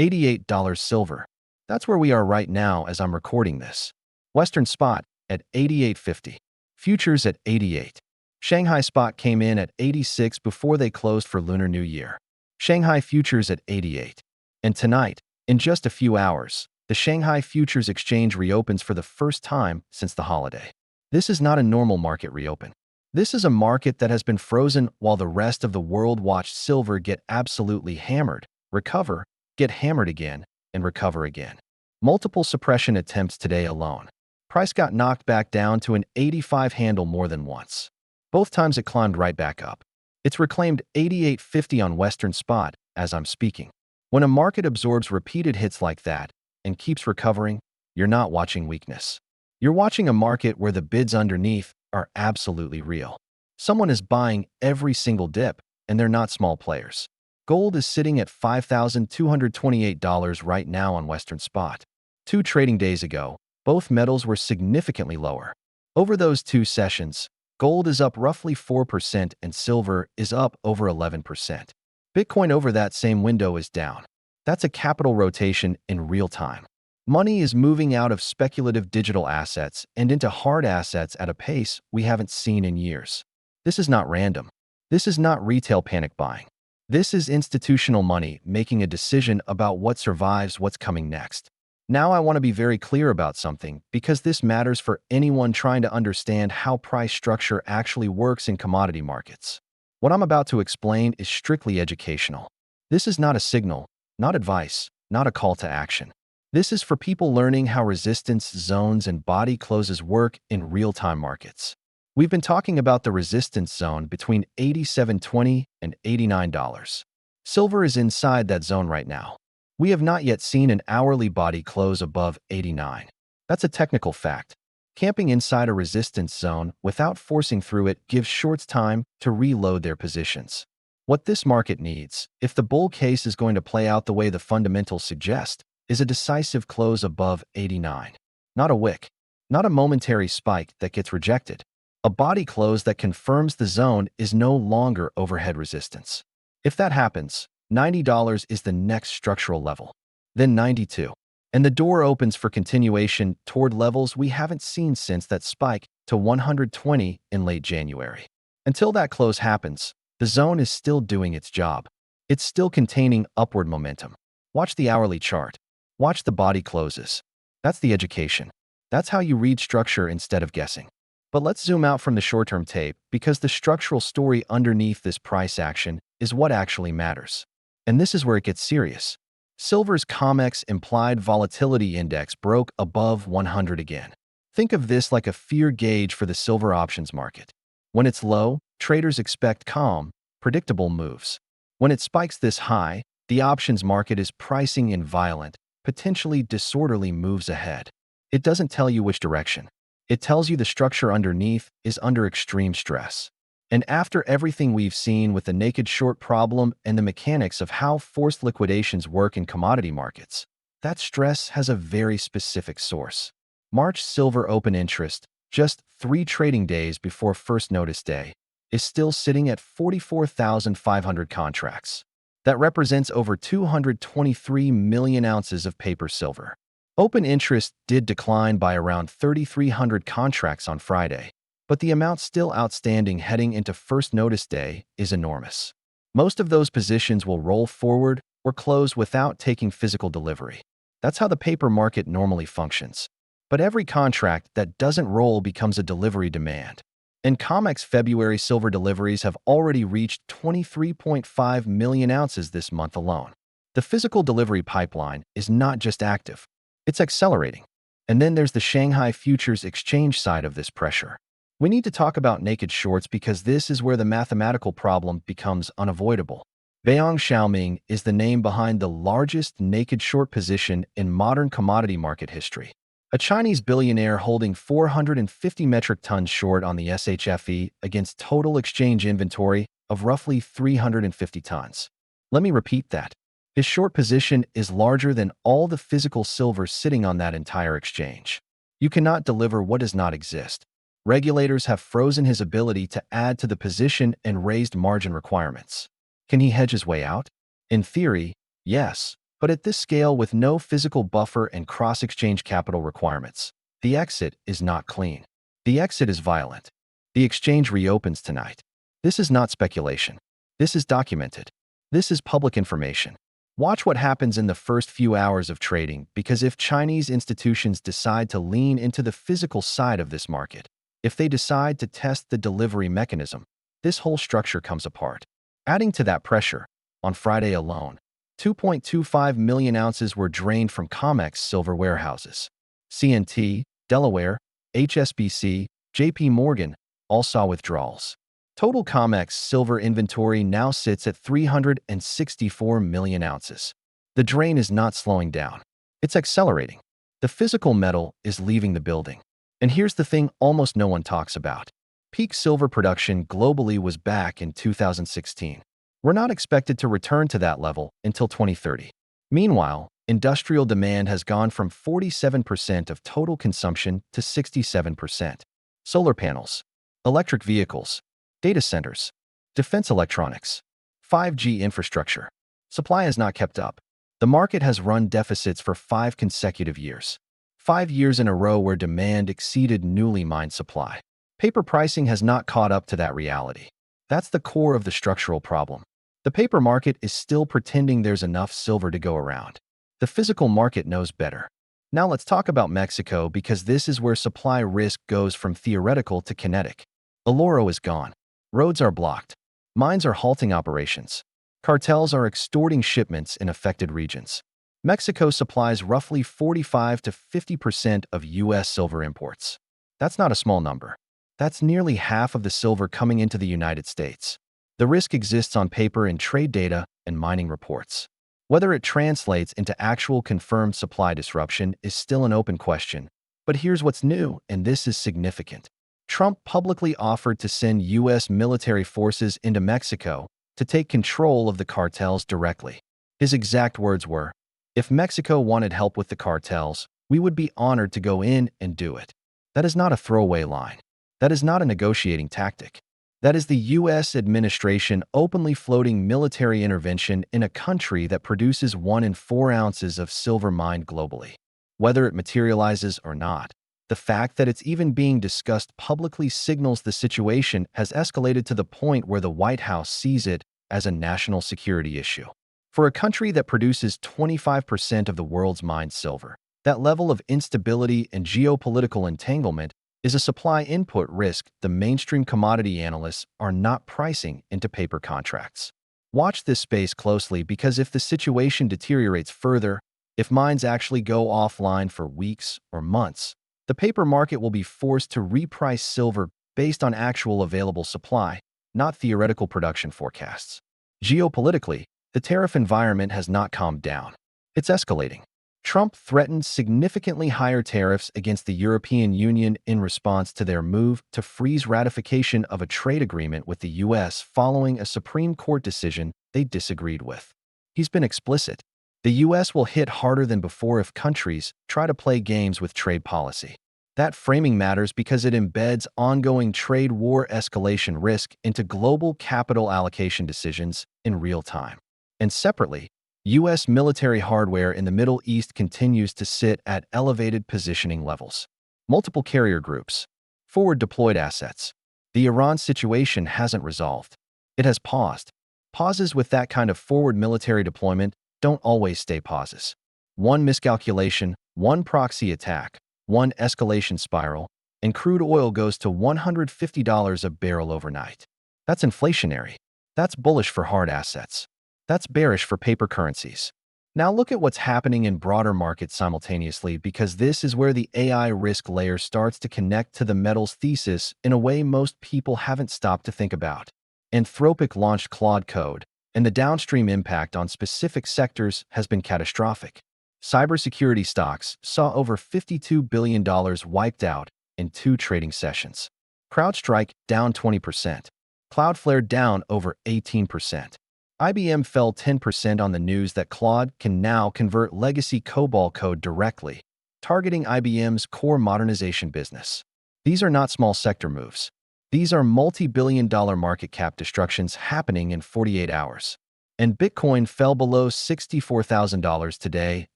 $88 silver. That's where we are right now as I'm recording this. Western spot at 88.50. Futures at 88. Shanghai spot came in at 86 before they closed for Lunar New Year. Shanghai futures at 88. And tonight, in just a few hours, the Shanghai Futures Exchange reopens for the first time since the holiday. This is not a normal market reopen. This is a market that has been frozen while the rest of the world watched silver get absolutely hammered, recover, get hammered again, and recover again. Multiple suppression attempts today alone. Price got knocked back down to an 85 handle more than once. Both times it climbed right back up. It's reclaimed 88.50 on Western spot as I'm speaking. When a market absorbs repeated hits like that and keeps recovering, you're not watching weakness. You're watching a market where the bids underneath are absolutely real. Someone is buying every single dip, and they're not small players. Gold is sitting at $5,228 right now on Western spot. 2 trading days ago, both metals were significantly lower. Over those 2 sessions, gold is up roughly 4% and silver is up over 11%. Bitcoin over that same window is down. That's a capital rotation in real time. Money is moving out of speculative digital assets and into hard assets at a pace we haven't seen in years. This is not random. This is not retail panic buying. This is institutional money making a decision about what survives, what's coming next. Now I want to be very clear about something because this matters for anyone trying to understand how price structure actually works in commodity markets. What I'm about to explain is strictly educational. This is not a signal, not advice, not a call to action. This is for people learning how resistance zones and body closes work in real-time markets. We've been talking about the resistance zone between $87.20 and $89. Silver is inside that zone right now. We have not yet seen an hourly body close above 89. That's a technical fact. Camping inside a resistance zone without forcing through it gives shorts time to reload their positions. What this market needs, if the bull case is going to play out the way the fundamentals suggest, is a decisive close above 89. Not a wick, not a momentary spike that gets rejected. A body close that confirms the zone is no longer overhead resistance. If that happens, $90 is the next structural level. Then 92. And the door opens for continuation toward levels we haven't seen since that spike to 120 in late January. Until that close happens, the zone is still doing its job. It's still containing upward momentum. Watch the hourly chart. Watch the body closes. That's the education. That's how you read structure instead of guessing. But let's zoom out from the short-term tape because the structural story underneath this price action is what actually matters. And this is where it gets serious. Silver's COMEX implied volatility index broke above 100 again. Think of this like a fear gauge for the silver options market. When it's low, traders expect calm, predictable moves. When it spikes this high, the options market is pricing in violent, potentially disorderly moves ahead. It doesn't tell you which direction. It tells you the structure underneath is under extreme stress. And after everything we've seen with the naked short problem and the mechanics of how forced liquidations work in commodity markets, that stress has a very specific source. March silver open interest, just 3 trading days before first notice day, is still sitting at 44,500 contracts. That represents over 223 million ounces of paper silver. Open interest did decline by around 3,300 contracts on Friday, but the amount still outstanding heading into first notice day is enormous. Most of those positions will roll forward or close without taking physical delivery. That's how the paper market normally functions. But every contract that doesn't roll becomes a delivery demand. And COMEX February silver deliveries have already reached 23.5 million ounces this month alone. The physical delivery pipeline is not just active, it's accelerating. And then there's the Shanghai Futures Exchange side of this pressure. We need to talk about naked shorts because this is where the mathematical problem becomes unavoidable. Beiyang Xiaoming is the name behind the largest naked short position in modern commodity market history. A Chinese billionaire holding 450 metric tons short on the SHFE against total exchange inventory of roughly 350 tons. Let me repeat that. His short position is larger than all the physical silver sitting on that entire exchange. You cannot deliver what does not exist. Regulators have frozen his ability to add to the position and raised margin requirements. Can he hedge his way out? In theory, yes, But at this scale, with no physical buffer and cross-exchange capital requirements, the exit is not clean. The exit is violent. The exchange reopens tonight. This is not speculation. This is documented. This is public information. Watch what happens in the first few hours of trading, because if Chinese institutions decide to lean into the physical side of this market, if they decide to test the delivery mechanism, this whole structure comes apart. Adding to that pressure, on Friday alone, 2.25 million ounces were drained from COMEX silver warehouses. CNT, Delaware, HSBC, JP Morgan all saw withdrawals. Total COMEX silver inventory now sits at 364 million ounces. The drain is not slowing down. It's accelerating. The physical metal is leaving the building. And here's the thing almost no one talks about. Peak silver production globally was back in 2016. We're not expected to return to that level until 2030. Meanwhile, industrial demand has gone from 47% of total consumption to 67%. Solar panels, electric vehicles, data centers, defense electronics, 5G infrastructure. Supply has not kept up. The market has run deficits for 5 consecutive years. 5 years in a row where demand exceeded newly mined supply. Paper pricing has not caught up to that reality. That's the core of the structural problem. The paper market is still pretending there's enough silver to go around. The physical market knows better. Now let's talk about Mexico, because this is where supply risk goes from theoretical to kinetic. El oro is gone. Roads are blocked. Mines are halting operations. Cartels are extorting shipments in affected regions. Mexico supplies roughly 45 to 50% of U.S. silver imports. That's not a small number. That's nearly half of the silver coming into the United States. The risk exists on paper in trade data and mining reports. Whether it translates into actual confirmed supply disruption is still an open question. But here's what's new, and this is significant. Trump publicly offered to send U.S. military forces into Mexico to take control of the cartels directly. His exact words were, "If Mexico wanted help with the cartels, we would be honored to go in and do it." That is not a throwaway line. That is not a negotiating tactic. That is the U.S. administration openly floating military intervention in a country that produces 1 in 4 ounces of silver mined globally. Whether it materializes or not, the fact that it's even being discussed publicly signals the situation has escalated to the point where the White House sees it as a national security issue. For a country that produces 25% of the world's mined silver, that level of instability and geopolitical entanglement is a supply input risk the mainstream commodity analysts are not pricing into paper contracts. Watch this space closely, because if the situation deteriorates further, if mines actually go offline for weeks or months, the paper market will be forced to reprice silver based on actual available supply, not theoretical production forecasts. Geopolitically, the tariff environment has not calmed down. It's escalating. Trump threatened significantly higher tariffs against the European Union in response to their move to freeze ratification of a trade agreement with the U.S. following a Supreme Court decision they disagreed with. He's been explicit. The U.S. will hit harder than before if countries try to play games with trade policy. That framing matters because it embeds ongoing trade war escalation risk into global capital allocation decisions in real time. And separately, U.S. military hardware in the Middle East continues to sit at elevated positioning levels. Multiple carrier groups, forward deployed assets. The Iran situation hasn't resolved. It has paused. Pauses with that kind of forward military deployment don't always stay pauses. One miscalculation, one proxy attack, one escalation spiral, and crude oil goes to $150 a barrel overnight. That's inflationary. That's bullish for hard assets. That's bearish for paper currencies. Now look at what's happening in broader markets simultaneously, because this is where the AI risk layer starts to connect to the metals thesis in a way most people haven't stopped to think about. Anthropic launched Claude Code, and the downstream impact on specific sectors has been catastrophic. Cybersecurity stocks saw over $52 billion wiped out in 2 trading sessions. CrowdStrike down 20%. Cloudflare down over 18%. IBM fell 10% on the news that Claude can now convert legacy COBOL code directly, targeting IBM's core modernization business. These are not small sector moves. These are multi-billion-dollar market cap destructions happening in 48 hours. And Bitcoin fell below $64,000 today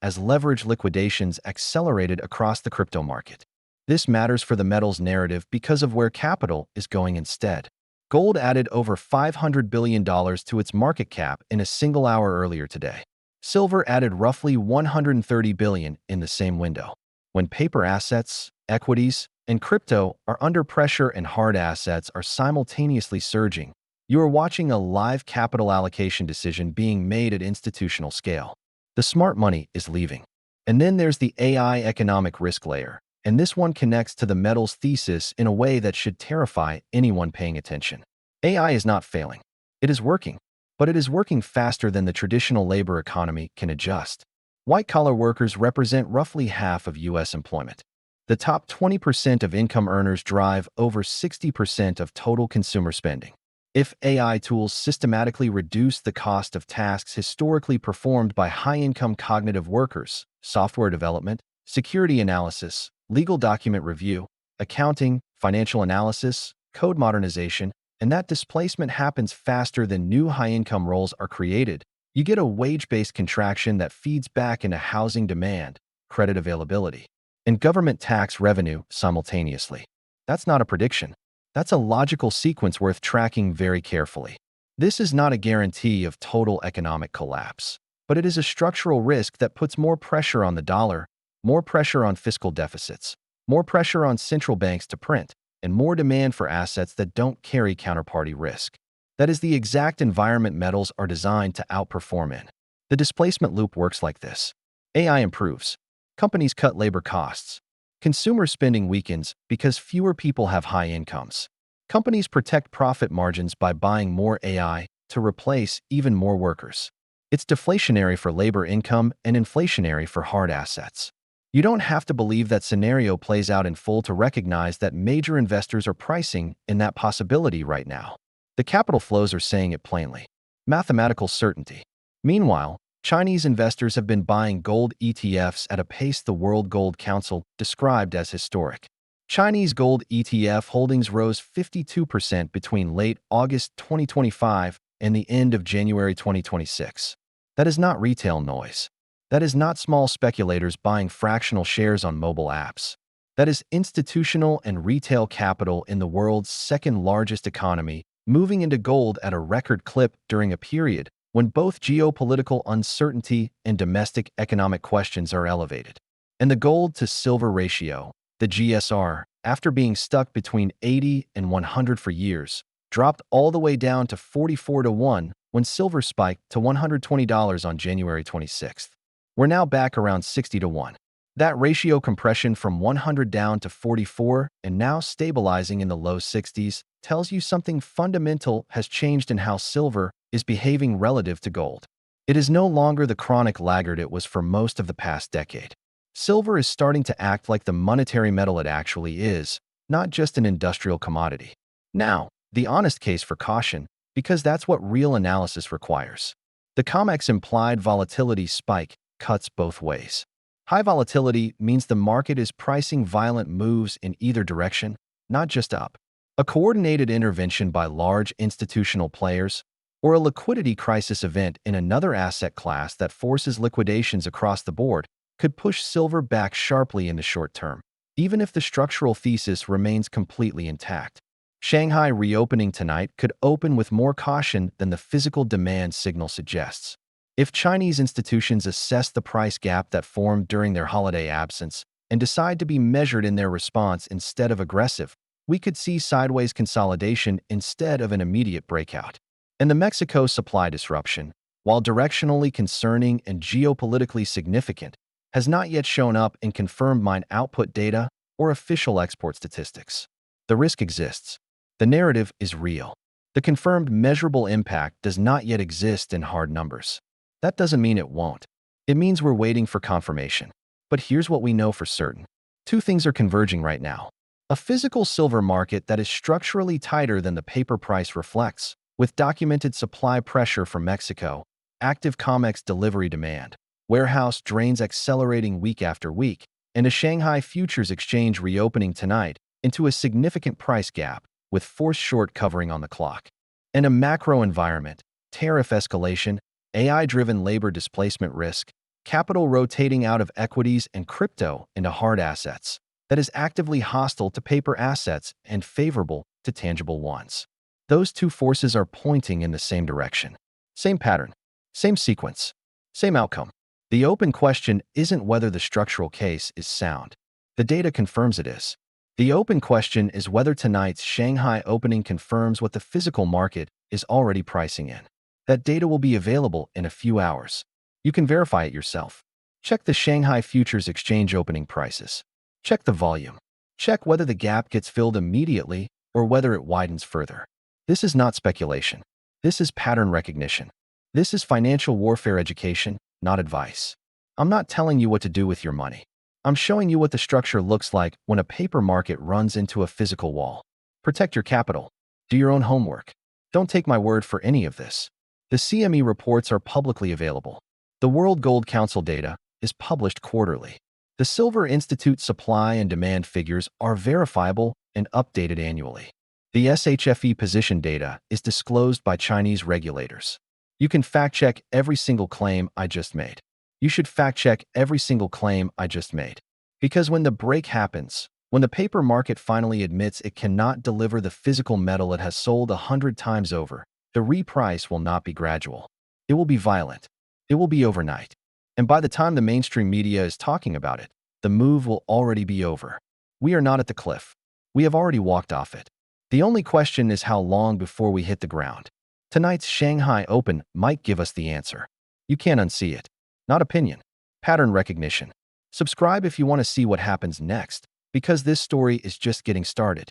as leverage liquidations accelerated across the crypto market. This matters for the metals narrative because of where capital is going instead. Gold added over $500 billion to its market cap in a single hour earlier today. Silver added roughly $130 billion in the same window. When paper assets, equities, and crypto are under pressure and hard assets are simultaneously surging, you are watching a live capital allocation decision being made at institutional scale. The smart money is leaving. And then there's the AI economic risk layer, and this one connects to the metals thesis in a way that should terrify anyone paying attention. AI is not failing. It is working, but it is working faster than the traditional labor economy can adjust. White-collar workers represent roughly half of U.S. employment. The top 20% of income earners drive over 60% of total consumer spending. If AI tools systematically reduce the cost of tasks historically performed by high-income cognitive workers, software development, security analysis, legal document review, accounting, financial analysis, code modernization, and that displacement happens faster than new high-income roles are created, you get a wage-based contraction that feeds back into housing demand, credit availability, and government tax revenue simultaneously. That's not a prediction. That's a logical sequence worth tracking very carefully. This is not a guarantee of total economic collapse, but it is a structural risk that puts more pressure on the dollar, more pressure on fiscal deficits, more pressure on central banks to print, and more demand for assets that don't carry counterparty risk. That is the exact environment metals are designed to outperform in. The displacement loop works like this. AI improves. Companies cut labor costs. Consumer spending weakens because fewer people have high incomes. Companies protect profit margins by buying more AI to replace even more workers. It's deflationary for labor income and inflationary for hard assets. You don't have to believe that scenario plays out in full to recognize that major investors are pricing in that possibility right now. The capital flows are saying it plainly. Mathematical certainty. Meanwhile, Chinese investors have been buying gold ETFs at a pace the World Gold Council described as historic. Chinese gold ETF holdings rose 52% between late August 2025 and the end of January 2026. That is not retail noise. That is not small speculators buying fractional shares on mobile apps. That is institutional and retail capital in the world's second largest economy moving into gold at a record clip during a period when both geopolitical uncertainty and domestic economic questions are elevated. And the gold-to-silver ratio, the GSR, after being stuck between 80 and 100 for years, dropped all the way down to 44 to 1 when silver spiked to $120 on January 26th. We're now back around 60 to 1. That ratio compression from 100 down to 44 and now stabilizing in the low 60s tells you something fundamental has changed in how silver is behaving relative to gold. It is no longer the chronic laggard it was for most of the past decade. Silver is starting to act like the monetary metal it actually is, not just an industrial commodity. Now, the honest case for caution, because that's what real analysis requires. The COMEX implied volatility spike cuts both ways. High volatility means the market is pricing violent moves in either direction, not just up. A coordinated intervention by large institutional players, or a liquidity crisis event in another asset class that forces liquidations across the board could push silver back sharply in the short term, even if the structural thesis remains completely intact. Shanghai reopening tonight could open with more caution than the physical demand signal suggests. If Chinese institutions assess the price gap that formed during their holiday absence and decide to be measured in their response instead of aggressive, we could see sideways consolidation instead of an immediate breakout. And the Mexico supply disruption, while directionally concerning and geopolitically significant, has not yet shown up in confirmed mine output data or official export statistics. The risk exists. The narrative is real. The confirmed measurable impact does not yet exist in hard numbers. That doesn't mean it won't. It means we're waiting for confirmation. But here's what we know for certain. Two things are converging right now. A physical silver market that is structurally tighter than the paper price reflects, with documented supply pressure from Mexico, active COMEX delivery demand, warehouse drains accelerating week after week, and a Shanghai futures exchange reopening tonight into a significant price gap, with forced short covering on the clock. And a macro environment, tariff escalation, AI-driven labor displacement risk, capital rotating out of equities and crypto into hard assets, that is actively hostile to paper assets and favorable to tangible ones. Those two forces are pointing in the same direction. Same pattern, same sequence, same outcome. The open question isn't whether the structural case is sound. The data confirms it is. The open question is whether tonight's Shanghai opening confirms what the physical market is already pricing in. That data will be available in a few hours. You can verify it yourself. Check the Shanghai Futures Exchange opening prices. Check the volume. Check whether the gap gets filled immediately or whether it widens further. This is not speculation. This is pattern recognition. This is financial warfare education, not advice. I'm not telling you what to do with your money. I'm showing you what the structure looks like when a paper market runs into a physical wall. Protect your capital. Do your own homework. Don't take my word for any of this. The CME reports are publicly available. The World Gold Council data is published quarterly. The Silver Institute supply and demand figures are verifiable and updated annually. The SHFE position data is disclosed by Chinese regulators. You can fact-check every single claim I just made. You should fact-check every single claim I just made. Because when the break happens, when the paper market finally admits it cannot deliver the physical metal it has sold 100 times over, the reprice will not be gradual. It will be violent. It will be overnight. And by the time the mainstream media is talking about it, the move will already be over. We are not at the cliff. We have already walked off it. The only question is how long before we hit the ground. Tonight's Shanghai Open might give us the answer. You can't unsee it. Not opinion. Pattern recognition. Subscribe if you want to see what happens next, because this story is just getting started.